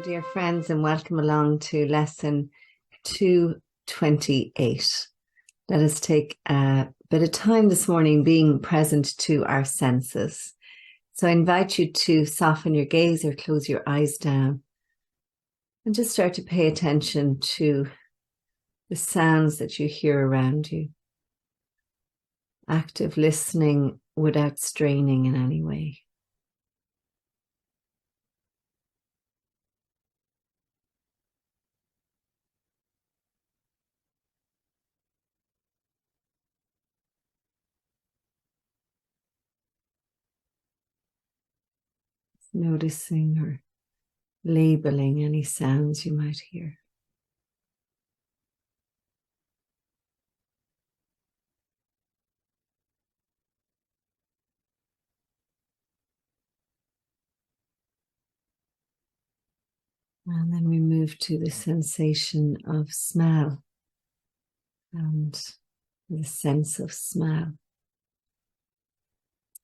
dear friends, and welcome along to lesson 228. Let us take a bit of time this morning being present to our senses. So I invite you to soften your gaze or close your eyes down and just start to pay attention to the sounds that you hear around you. Active listening without straining in any way. Noticing or labeling any sounds you might hear. And then we move to the sensation of smell and the sense of smell.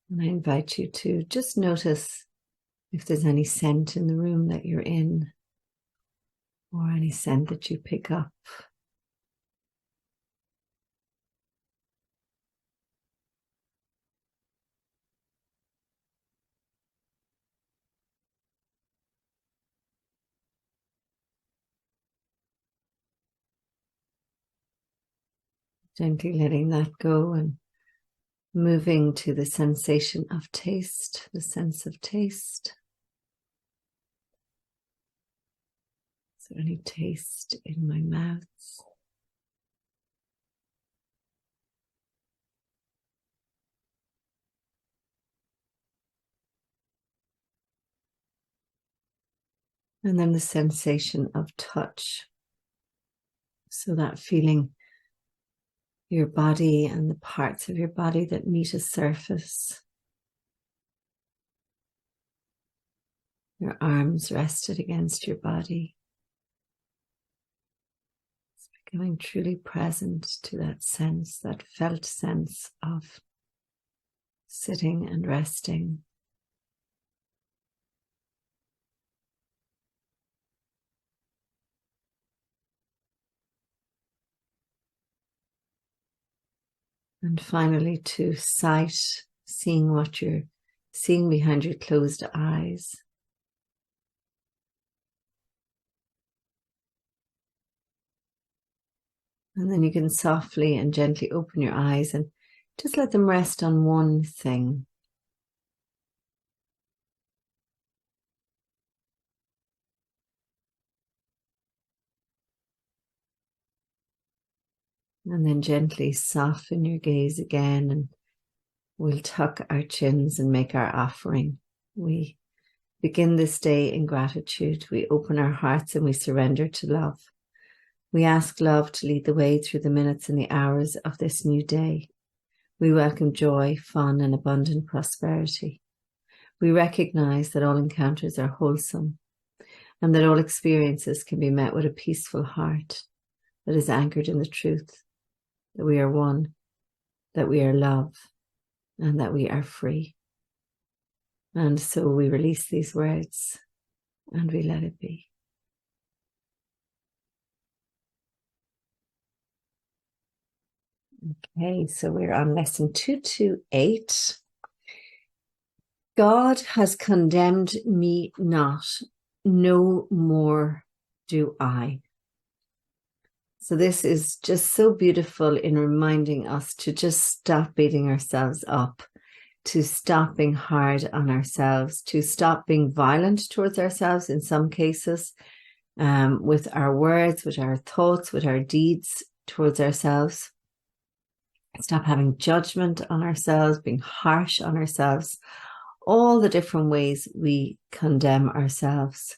And I invite you to just notice if there's any scent in the room that you're in, or any scent that you pick up. Gently letting that go and moving to the sensation of taste, the sense of taste. Is there any taste in my mouth? And then the sensation of touch. So that feeling your body and the parts of your body that meet a surface. Your arms rested against your body. It's becoming truly present to that sense, that felt sense of sitting and resting. And finally to sight, seeing what you're seeing behind your closed eyes. And then you can softly and gently open your eyes and just let them rest on one thing. And then gently soften your gaze again, and we'll tuck our chins and make our offering. We begin this day in gratitude. We open our hearts and we surrender to love. We ask love to lead the way through the minutes and the hours of this new day. We welcome joy, fun, and abundant prosperity. We recognize that all encounters are wholesome and that all experiences can be met with a peaceful heart that is anchored in the truth that we are one, that we are love, and that we are free. And so we release these words and we let it be. Okay, so we're on lesson 228. God has condemned me not, no more do I. So this is just so beautiful in reminding us to just stop beating ourselves up, to stop being hard on ourselves, to stop being violent towards ourselves in some cases, with our words, with our thoughts, with our deeds towards ourselves. Stop having judgment on ourselves, being harsh on ourselves, all the different ways we condemn ourselves.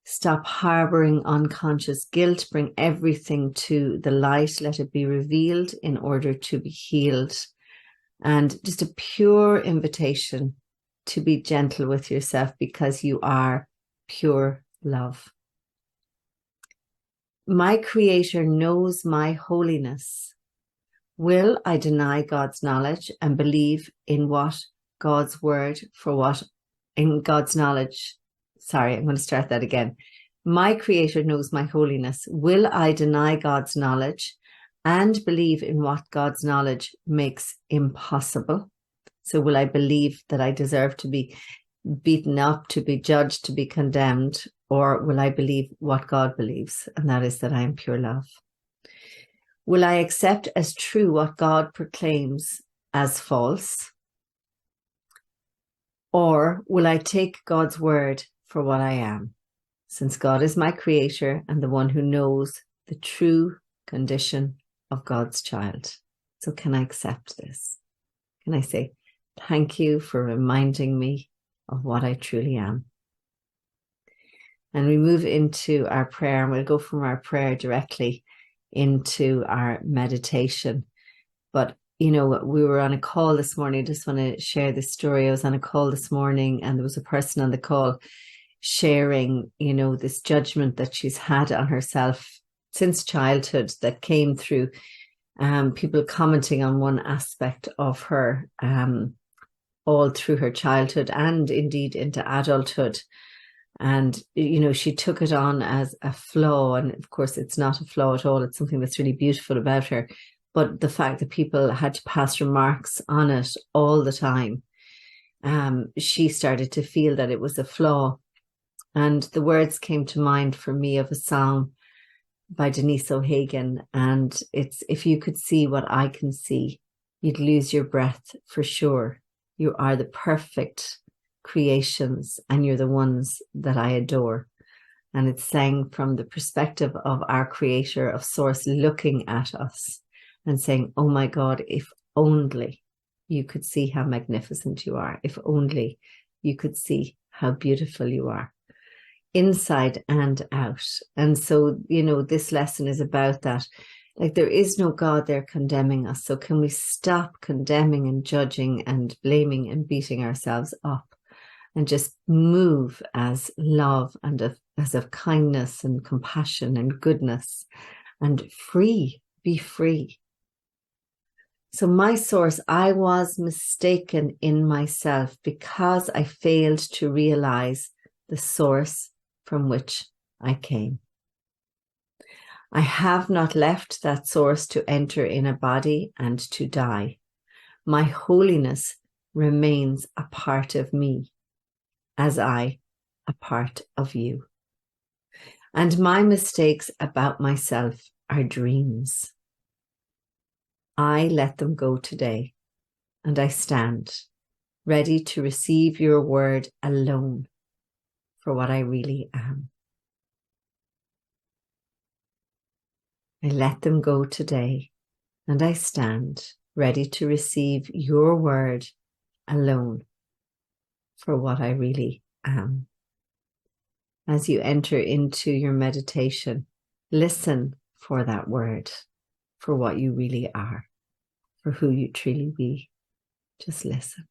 Stop harboring unconscious guilt, bring everything to the light, let it be revealed in order to be healed. And just a pure invitation to be gentle with yourself because you are pure love. My Creator knows my holiness. Will I deny God's knowledge and believe in what God's word for what in God's knowledge? Sorry, I'm going to start that again. My Creator knows my holiness. Will I deny God's knowledge and believe in what God's knowledge makes impossible? So will I believe that I deserve to be beaten up, to be judged, to be condemned? Or will I believe what God believes? And that is that I am pure love. Will I accept as true what God proclaims as false? Or will I take God's word for what I am? Since God is my Creator and the one who knows the true condition of God's child. So can I accept this? Can I say, thank you for reminding me of what I truly am? And we move into our prayer, and we'll go from our prayer directly into our meditation. But, you know, we were on a call this morning. I just want to share this story. I was on a call this morning, and there was a person on the call sharing, you know, this judgment that she's had on herself since childhood that came through people commenting on one aspect of her all through her childhood and indeed into adulthood. And, you know, she took it on as a flaw. And of course, it's not a flaw at all. It's something that's really beautiful about her. But the fact that people had to pass remarks on it all the time, she started to feel that it was a flaw. And the words came to mind for me of a song by Denise O'Hagan. And it's, if you could see what I can see, you'd lose your breath for sure. You are the perfect creations and you're the ones that I adore. And it's sang from the perspective of our Creator, of Source, looking at us and saying, oh my God, if only you could see how magnificent you are. If only you could see how beautiful you are, inside and out. And so, you know, this lesson is about that. Like, there is no God there condemning us. So can we stop condemning and judging and blaming and beating ourselves up and just move as love and as of kindness and compassion and goodness and free, be free. So my source, I was mistaken in myself because I failed to realize the source from which I came. I have not left that source to enter in a body and to die. My holiness remains a part of me, as I a part of you. And my mistakes about myself are dreams. I let them go today, and I stand ready to receive your word alone for what I really am. I let them go today, and I stand ready to receive your word alone for what I really am. As you enter into your meditation, listen for that word, for what you really are, for who you truly be. Just listen.